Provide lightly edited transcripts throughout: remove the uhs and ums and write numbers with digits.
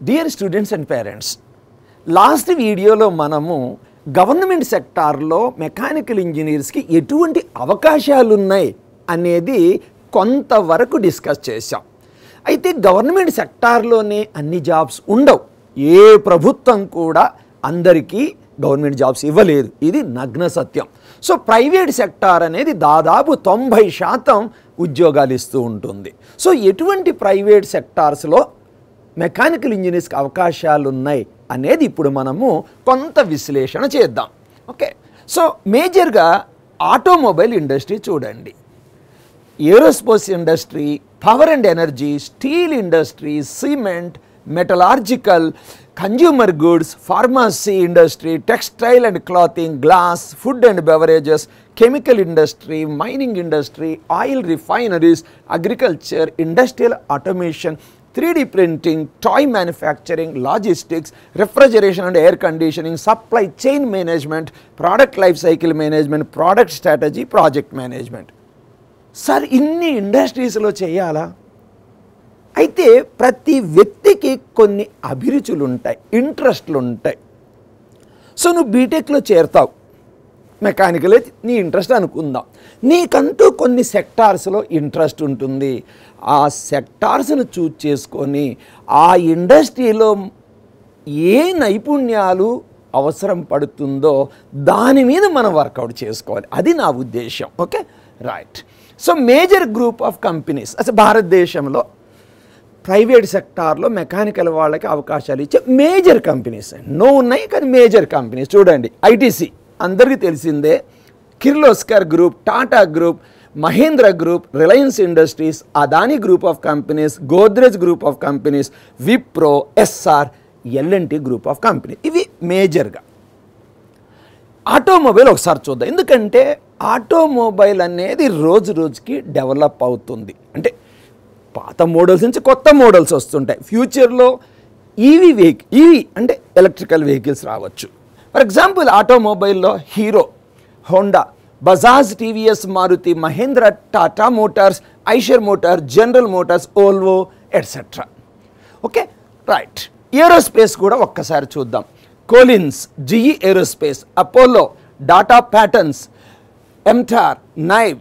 Dear students and parents, last వీడియోలో మనము government సెక్టార్లో మెకానికల్ ఇంజనీర్స్కి ఎటువంటి అవకాశాలు ఉన్నాయి అనేది కొంతవరకు డిస్కస్ చేశాం. అయితే గవర్నమెంట్ సెక్టార్లోనే అన్ని జాబ్స్ ఉండవు. ఏ ప్రభుత్వం కూడా అందరికీ గవర్నమెంట్ జాబ్స్ ఇవ్వలేదు, ఇది నగ్న సత్యం. సో ప్రైవేట్ సెక్టార్ అనేది దాదాపు 90% ఉద్యోగాలు ఇస్తూ ఉంటుంది. సో ఎటువంటి ప్రైవేట్ సెక్టార్స్లో మెకానికల్ ఇంజనీర్స్కి అవకాశాలు ఉన్నాయి అనేది ఇప్పుడు మనము కొంత విశ్లేషణ చేద్దాం. ఓకే, సో మేజర్గా ఆటోమొబైల్ ఇండస్ట్రీ చూడండి, aerospace industry, power and energy, steel industry, cement, metallurgical, consumer goods, pharmacy industry, textile and clothing, glass, food and beverages, chemical industry, mining industry, oil refineries, agriculture, industrial automation, 3D printing, toy manufacturing, logistics, refrigeration and air conditioning, supply chain management, product life cycle management, product strategy, project management. Sir ఇన్ని ఇండస్ట్రీస్లో చేయాలా? అయితే ప్రతి వ్యక్తికి కొన్ని అభిరుచులు ఉంటాయి, ఇంట్రెస్ట్లు ఉంటాయి. So నువ్వు బీటెక్లో చేరుతావు, మెకానికల్ నీ ఇంట్రెస్ట్ అనుకుందాం. నీకంటూ కొన్ని సెక్టార్స్లో ఇంట్రెస్ట్ ఉంటుంది. ఆ సెక్టార్స్ను చూజ్ చేసుకొని ఆ ఇండస్ట్రీలో ఏ నైపుణ్యాలు అవసరం పడుతుందో దాని మీద మనం వర్కౌట్ చేసుకోవాలి. అది నా ఉద్దేశం. Okay, right. So major group of companies అసలు భారతదేశంలో ప్రైవేట్ సెక్టార్లో మెకానికల్ వాళ్ళకి అవకాశాలు ఇచ్చే మేజర్ కంపెనీస్ ఎన్నో ఉన్నాయి, కానీ మేజర్ కంపెనీస్ చూడండి. ఐటీసీ అందరికీ తెలిసిందే, Kirloskar group, Tata group, Mahindra group, Reliance Industries, Adani group of companies, Godrej group of companies, Wipro, SR, LNT group of company. ఇవి మేజర్గా. ఆటోమొబైల్ ఒకసారి చూద్దాం, ఎందుకంటే ఆటోమొబైల్ అనేది రోజు రోజుకి డెవలప్ అవుతుంది. అంటే పాత మోడల్స్ నుంచి కొత్త మోడల్స్ వస్తుంటాయి. ఫ్యూచర్లో ఈవీ అంటే ఎలక్ట్రికల్ వెహికల్స్ రావచ్చు. ఫర్ ఎగ్జాంపుల్ ఆటోమొబైల్లో Hero, Honda, Bajaj, TVS, Maruti, Mahindra, Tata motors, Eicher motor, General Motors, Volvo etcetera. Okay, right. Aerospace కూడా ఒక్కసారి చూద్దాం. Collins, GE aerospace, Apollo, Data Patterns, MTAR, నైవ్,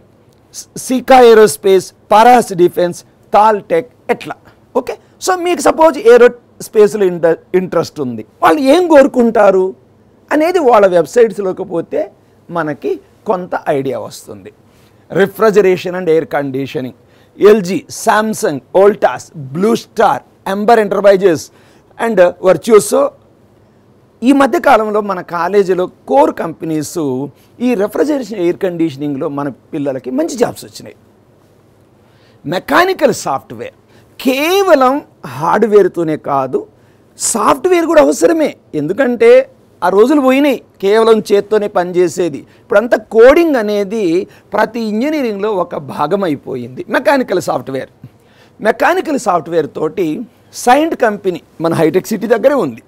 సీకా ఏరోస్పేస్, పారాస్ డిఫెన్స్, తాల్టెక్, ఎట్లా. ఓకే, సో మీకు సపోజ్ ఏరోస్పేస్లో ఇంట్రెస్ట్ ఉంది, వాళ్ళు ఏం కోరుకుంటారు అనేది వాళ్ళ వెబ్సైట్స్లోకి పోతే మనకి కొంత ఐడియా వస్తుంది. Refrigeration and air conditioning, LG, Samsung, Voltas, Blue Star, Amber enterprises and virtuoso. ఈ మధ్యకాలంలో మన కాలేజీలో కోర్ కంపెనీస్ ఈ రిఫ్రిజరేషన్ ఎయిర్ కండిషనింగ్లో మన పిల్లలకి మంచి జాబ్స్ వచ్చినాయి. మెకానికల్ సాఫ్ట్వేర్ కేవలం హార్డ్వేర్తోనే కాదు, సాఫ్ట్వేర్ కూడా అవసరమే. ఎందుకంటే ఆ రోజులు పోయినాయి కేవలం చేత్తోనే పనిచేసేది. ఇప్పుడంతా కోడింగ్ అనేది ప్రతి ఇంజనీరింగ్లో ఒక భాగం అయిపోయింది. మెకానికల్ సాఫ్ట్వేర్ తోటి సైంట్ కంపెనీ మన హైటెక్ సిటీ దగ్గరే ఉంది.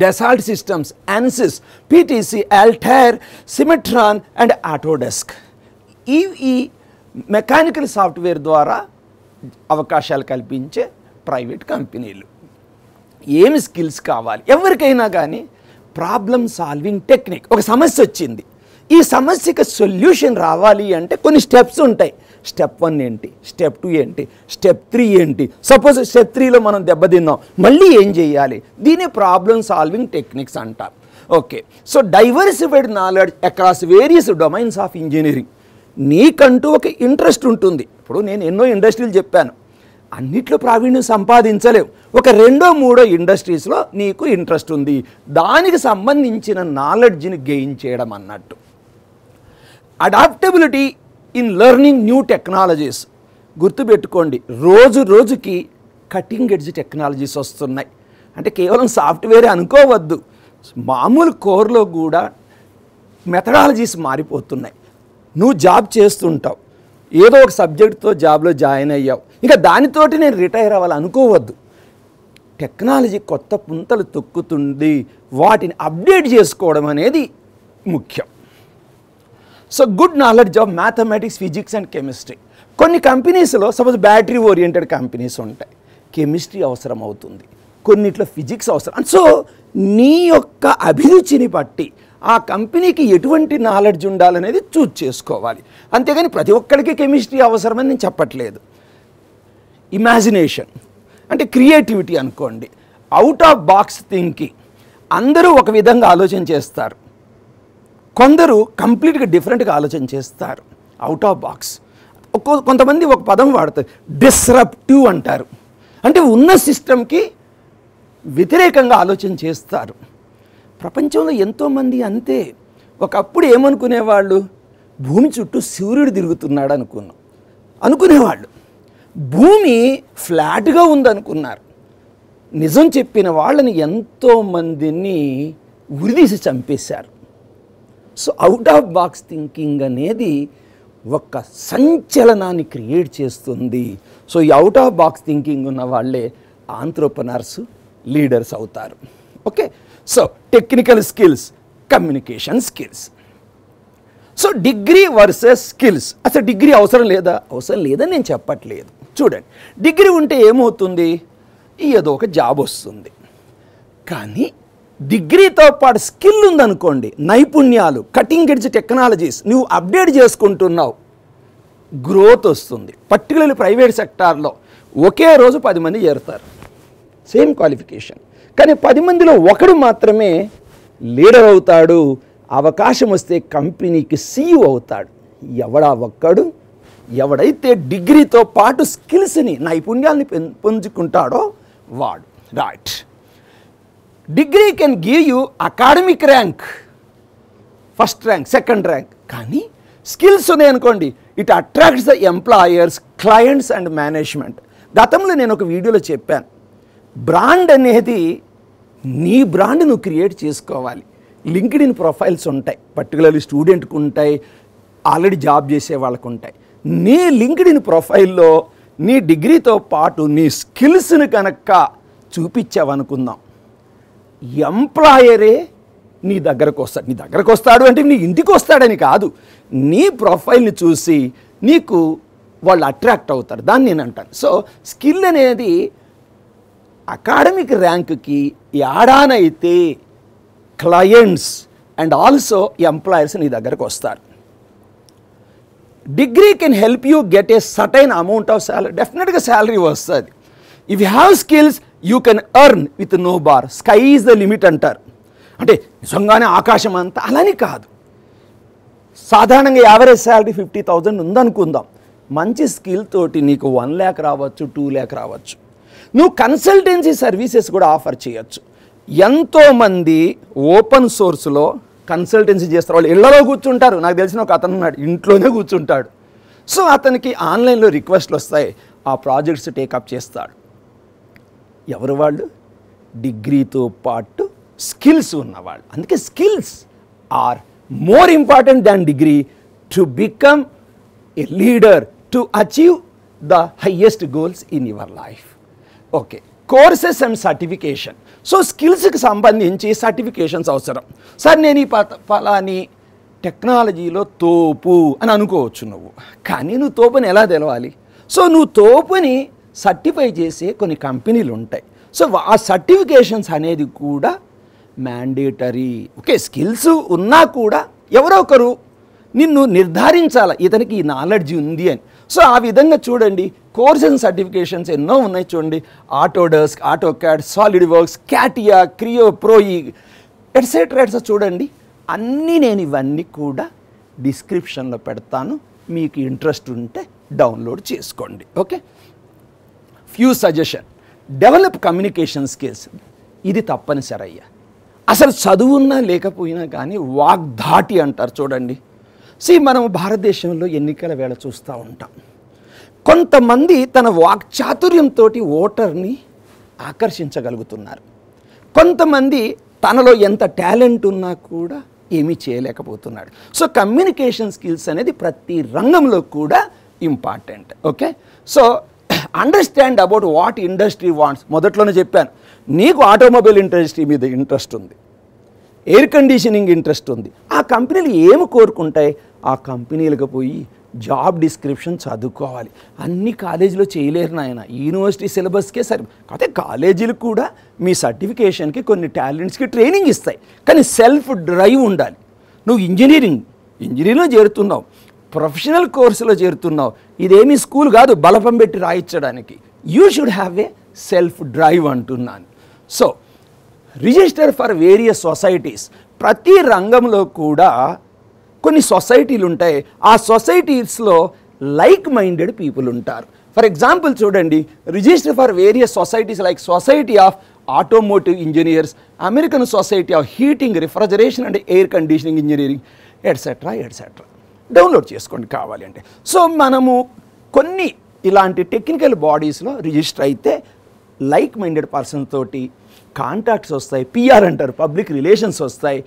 Dassault Systems, Ansys, PTC, Altair, సిమెట్రాన్ అండ్ ఆటోడెస్క్, ఈ మెకానికల్ సాఫ్ట్వేర్ ద్వారా అవకాశాలు కల్పించే ప్రైవేట్ కంపెనీలు. ఏమి స్కిల్స్ కావాలి ఎవరికైనా కానీ? Problem solving technique. ఒక సమస్య వచ్చింది, ఈ సమస్యకి సొల్యూషన్ రావాలి అంటే కొన్ని స్టెప్స్ ఉంటాయి. స్టెప్ 1 ఏంటి, స్టెప్ 2 ఏంటి, స్టెప్ 3 ఏంటి. సపోజ్ స్టెప్ 3లో మనం దెబ్బతిన్నాం, మళ్ళీ ఏం చేయాలి? దీన్ని ప్రాబ్లమ్ సాల్వింగ్ టెక్నిక్స్ అంటారు. Okay, so diversified knowledge across various domains of engineering. నీకంటూ ఒక ఇంట్రెస్ట్ ఉంటుంది. ఇప్పుడు నేను ఎన్నో ఇండస్ట్రీలు చెప్పాను, అన్నిట్లో ప్రావీణ్యం సంపాదించలేవు. ఒక 2-3 ఇండస్ట్రీస్లో నీకు ఇంట్రెస్ట్ ఉంది, దానికి సంబంధించిన నాలెడ్జ్ని గెయిన్ చేయడం అన్నట్టు. Adaptability in learning new technologies. గుర్తుపెట్టుకోండి, రోజుకి కటింగ్ ఎడ్జ్ టెక్నాలజీస్ వస్తున్నాయి. అంటే కేవలం సాఫ్ట్వేరే అనుకోవద్దు, మామూలు కోర్లో కూడా మెథడాలజీస్ మారిపోతున్నాయి. నువ్వు జాబ్ చేస్తుంటావు, ఏదో ఒక సబ్జెక్ట్తో జాబ్లో జాయిన్ అయ్యావు, ఇంకా దానితోటి నేను రిటైర్ అవ్వాలి అనుకోవద్దు. టెక్నాలజీ కొత్త పుంతలు తొక్కుతుంది, వాటిని అప్డేట్ చేసుకోవడం అనేది ముఖ్యం. So good knowledge of mathematics, physics and chemistry. కొన్ని కంపెనీస్లో సపోజ్ బ్యాటరీ ఓరియంటెడ్ కంపెనీస్ ఉంటాయి, కెమిస్ట్రీ అవసరం అవుతుంది. కొన్నిట్లో ఫిజిక్స్ అవసరం. అండ్ సో నీ యొక్క అభిరుచిని బట్టి ఆ కంపెనీకి ఎటువంటి నాలెడ్జ్ ఉండాలనేది చూజ్ చేసుకోవాలి. అంతేగాని ప్రతి ఒక్కరికి కెమిస్ట్రీ అవసరమని నేను చెప్పట్లేదు. ఇమాజినేషన్ అంటే క్రియేటివిటీ అనుకోండి, అవుట్ ఆఫ్ బాక్స్ థింకింగ్. అందరూ ఒక విధంగా ఆలోచన చేస్తారు, కొందరు కంప్లీట్గా డిఫరెంట్గా ఆలోచన చేస్తారు. Out of box. కొంతమంది ఒక పదం వాడతారు, డిస్రప్టివ్ అంటారు. అంటే ఉన్న సిస్టమ్కి వ్యతిరేకంగా ఆలోచన చేస్తారు. ప్రపంచంలో ఎంతోమంది అంతే. ఒకప్పుడు ఏమనుకునేవాళ్ళు, భూమి చుట్టూ సూర్యుడు తిరుగుతున్నాడు అనుకునేవాళ్ళు. భూమి ఫ్లాట్గా ఉందనుకున్నారు. నిజం చెప్పిన వాళ్ళని ఎంతోమందిని ఉరిదీసి చంపేశారు. So out of box thinking అనేది ఒక సంచలనాన్ని క్రియేట్ చేస్తుంది. సో ఈ అవుట్ ఆఫ్ బాక్స్ థింకింగ్ ఉన్న వాళ్ళే ఆంట్రప్రెనర్స్, లీడర్స్ అవుతారు. Okay, so technical skills, communication skills. So degree versus skills. అసలు డిగ్రీ అవసరం లేదా? అవసరం లేదని నేను చెప్పట్లేదు. చూడండి, డిగ్రీ ఉంటే ఏమవుతుంది, ఏదో ఒక జాబ్ వస్తుంది. కానీ డిగ్రీతో పాటు స్కిల్ ఉందనుకోండి, నైపుణ్యాలు, కటింగ్ ఎడ్జ్ టెక్నాలజీస్ నువ్వు అప్డేట్ చేసుకుంటున్నావు, గ్రోత్ వస్తుంది. పర్టికులర్లీ ప్రైవేట్ సెక్టార్లో ఒకే రోజు 10 మంది చేరుతారు, సేమ్ క్వాలిఫికేషన్. కానీ 10 మందిలో ఒకడు మాత్రమే లీడర్ అవుతాడు. అవకాశం వస్తే కంపెనీకి CEO అవుతాడు. ఎవడా ఒక్కడు? ఎవడైతే డిగ్రీతో పాటు స్కిల్స్ని, నైపుణ్యాన్ని పెంచుకుంటాడో వాడు. Right. Degree can give you academic rank, first rank, second rank. కానీ స్కిల్స్ ఉన్నాయనుకోండి, it attracts the employers, clients and management. గతంలో నేను ఒక వీడియోలో చెప్పాను, బ్రాండ్ అనేది నీ బ్రాండ్ నువ్వు క్రియేట్ చేసుకోవాలి. లింక్డ్ఇన్ ప్రొఫైల్స్ ఉంటాయి, పర్టికులర్లీ స్టూడెంట్కి ఉంటాయి, ఆల్రెడీ జాబ్ చేసే వాళ్ళకు ఉంటాయి. నీ లింక్డ్ఇన్ ప్రొఫైల్లో నీ డిగ్రీతో పాటు నీ స్కిల్స్ని కనుక చూపించావనుకుందాం, ఎంప్లాయరే నీ దగ్గరకు వస్తాడు అంటే నీ ఇంటికి వస్తాడని కాదు, నీ ప్రొఫైల్ని చూసి నీకు వాళ్ళు అట్రాక్ట్ అవుతారు. దాన్ని నేను అంటాను. సో స్కిల్ అనేది అకాడమిక్ ర్యాంక్కి ఏడానైతే క్లయింట్స్ అండ్ ఆల్సో ఎంప్లాయర్స్ నీ దగ్గరకు వస్తారు. Degree can help you get a certain amount of salary. డెఫినెట్గా శాలరీ వస్తుంది. If you have skills you can earn with no bar. Sky is the limit అంటారు. అంటే నిజంగానే ఆకాశం అంతా అలాని కాదు. సాధారణంగా యావరేజ్ శాలరీ 50,000 ఉందనుకుందాం. మంచి స్కిల్ తోటి నీకు 1 lakh రావచ్చు, 2 lakh రావచ్చు. నువ్వు కన్సల్టెన్సీ సర్వీసెస్ కూడా ఆఫర్ చేయొచ్చు. ఎంతోమంది ఓపెన్ సోర్స్లో కన్సల్టెన్సీ చేస్తారు. వాళ్ళు ఇళ్లలో కూర్చుంటారు. నాకు తెలిసిన ఒక అతను ఉన్నాడు, ఇంట్లోనే కూర్చుంటాడు. సో అతనికి ఆన్లైన్లో రిక్వెస్ట్లు వస్తాయి, ఆ ప్రాజెక్ట్స్ టేకప్ చేస్తాడు. ఎవరు వాళ్ళు? డిగ్రీతో పాటు స్కిల్స్ ఉన్నవాళ్ళు. అందుకే skills are more important than degree to become a leader, to achieve the highest goals in your life. Okay, courses and certification. So స్కిల్స్కి సంబంధించి సర్టిఫికేషన్స్ అవసరం. సార్ నేను ఈ ఫలాని టెక్నాలజీలో తోపు అని అనుకోవచ్చు నువ్వు, కానీ నువ్వు తోపుని ఎలా తెలవాలి? సో నువ్వు తోపుని సర్టిఫై చేసే కొన్ని కంపెనీలు ఉంటాయి. సో ఆ సర్టిఫికేషన్స్ అనేది కూడా మ్యాండేటరీ. ఓకే, స్కిల్స్ ఉన్నా కూడా ఎవరో ఒకరు నిన్ను నిర్ధారించాలి, ఇతనికి ఈ నాలెడ్జ్ ఉంది అని. సో ఆ విధంగా చూడండి, కోర్స్ అండ్ సర్టిఫికేషన్స్ ఎన్నో ఉన్నాయి చూడండి. Autodesk, AutoCAD, solid works, CATIA, Creo, ప్రోయి, etcetera చూడండి. అన్నీ నేను ఇవన్నీ కూడా డిస్క్రిప్షన్లో పెడతాను, మీకు ఇంట్రెస్ట్ ఉంటే డౌన్లోడ్ చేసుకోండి. Okay, few suggestion. Develop communication skills. ఇది తప్పనిసరి అయ్యా. అసలు చదువున్నా లేకపోయినా కానీ వాగ్ధాటి అంటారు చూడండి. మనం భారతదేశంలో ఎన్నికల వేళ చూస్తూ ఉంటాం. కొంతమంది తన వాక్చాతుర్యంతో ఓటర్ని ఆకర్షించగలుగుతున్నారు. కొంతమంది తనలో ఎంత టాలెంట్ ఉన్నా కూడా ఏమీ చేయలేకపోతున్నాడు. సో కమ్యూనికేషన్ స్కిల్స్ అనేది ప్రతి రంగంలో కూడా important. Okay, so understand about what industry wants. మొదట్లోనే చెప్పాను, నీకు ఆటోమొబైల్ ఇండస్ట్రీ మీద ఇంట్రెస్ట్ ఉంది, ఎయిర్ కండిషనింగ్ ఇంట్రెస్ట్ ఉంది. ఆ కంపెనీలు ఏమి కోరుకుంటాయి? ఆ కంపెనీలకు పోయి జాబ్ డిస్క్రిప్షన్ చదువుకోవాలి. అన్ని కాలేజీలో చేయలేరు నాయన, యూనివర్సిటీ సిలబస్కే సరి. కాకపోతే కాలేజీలు కూడా మీ సర్టిఫికేషన్కి కొన్ని టాలెంట్స్కి ట్రైనింగ్ ఇస్తాయి, కానీ సెల్ఫ్ డ్రైవ్ ఉండాలి. నువ్వు ఇంజనీరింగ్లో చేరుతున్నావు, ప్రొఫెషనల్ కోర్సులో చేరుతున్నావు, ఇదేమీ స్కూల్ కాదు బలపం పెట్టి రాయించడానికి. You should have a self drive అంటున్నాను. So register for various societies, ప్రతి రంగంలో కూడా కొన్ని సొసైటీలు ఉంటాయి. ఆ సొసైటీస్లో లైక్ మైండెడ్ పీపుల్ ఉంటారు. ఫర్ ఎగ్జాంపుల్ చూడండి, register for various societies like society of automotive engineers, American society of heating, refrigeration and air conditioning engineering, etcetera etcetera. Download చేసుకోండి కావాలి అంటే. సో మనము కొన్ని ఇలాంటి టెక్నికల్ బాడీస్లో రిజిస్టర్ అయితే లైక్ మైండెడ్ పర్సన్ తోటి కాంటాక్ట్స్ వస్తాయి, పిఆర్ అంటారు, పబ్లిక్ రిలేషన్స్ వస్తాయి,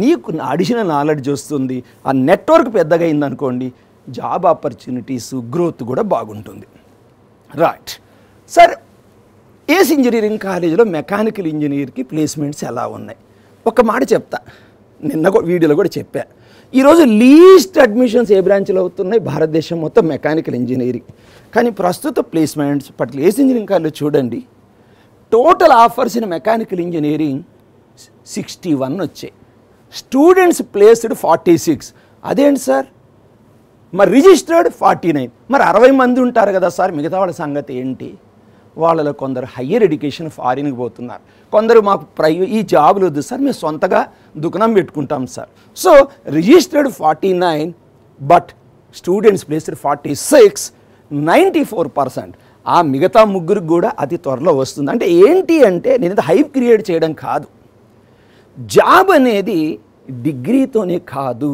నీకు అడిషనల్ నాలెడ్జ్ వస్తుంది. ఆ నెట్వర్క్ పెద్దగా అయిందనుకోండి, జాబ్ ఆపర్చునిటీస్ గ్రోత్ కూడా బాగుంటుంది. రైట్ సార్, ఏస్ ఇంజనీరింగ్ కాలేజీలో మెకానికల్ ఇంజనీర్కి ప్లేస్మెంట్స్ ఎలా ఉన్నాయి? ఒక మాట చెప్తా, నిన్న వీడియోలో కూడా చెప్పా. ఈరోజు లీస్ట్ అడ్మిషన్స్ ఏ బ్రాంచ్లో అవుతున్నాయి? భారతదేశం మొత్తం మెకానికల్ ఇంజనీరింగ్. కానీ ప్రస్తుత ప్లేస్మెంట్స్ పట్ల ఏస్ ఇంజనీరింగ్ కాలేజీలో చూడండి, total offers in mechanical engineering 61 వచ్చాయి, స్టూడెంట్స్ ప్లేస్డ్ 46. అదేంటి సార్, మరి రిజిస్టర్డ్ 49. మరి 60 మంది ఉంటారు కదా సార్, మిగతా వాళ్ళ సంగతి ఏంటి? వాళ్ళలో కొందరు హయ్యర్ ఎడ్యుకేషన్ ఫారిన్కి పోతున్నారు, కొందరు మాకు ఈ జాబులు వద్దు సార్, మేము సొంతగా దుకాణం పెట్టుకుంటాం sir. So registered 49 but students placed 46, 94%. ఆ మిగతా ముగ్గురికి కూడా అతి త్వరలో వస్తుంది. అంటే ఏంటి అంటే, నేను హైప్ క్రియేట్ చేయడం కాదు, జాబ్ అనేది డిగ్రీతోనే కాదు,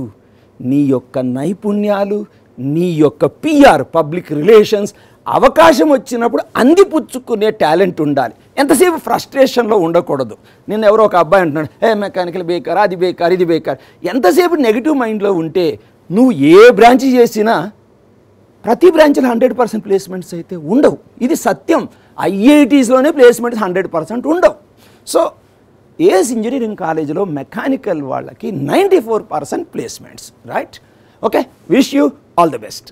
నీ యొక్క నైపుణ్యాలు, నీ యొక్క పిఆర్ పబ్లిక్ రిలేషన్స్, అవకాశం వచ్చినప్పుడు అందిపుచ్చుకునే టాలెంట్ ఉండాలి. ఎంతసేపు ఫ్రస్ట్రేషన్లో ఉండకూడదు. నేను ఎవరో ఒక అబ్బాయి అంటున్నాడు, మెకానికల్ బేకార్, అది బేకార్, ఇది బేకార్. ఎంతసేపు నెగిటివ్ మైండ్లో ఉంటే నువ్వు ఏ బ్రాంచ్ చేసినా ప్రతి బ్రాంచ్లో 100% ప్లేస్మెంట్స్ అయితే ఉండవు. ఇది సత్యం. ఐఐటీస్లోనే ప్లేస్మెంట్స్ 100% ఉండవు. సో ఏస్ ఇంజనీరింగ్ కాలేజీలో మెకానికల్ వాళ్ళకి 94% placements. Right? Okay, wish you all the best.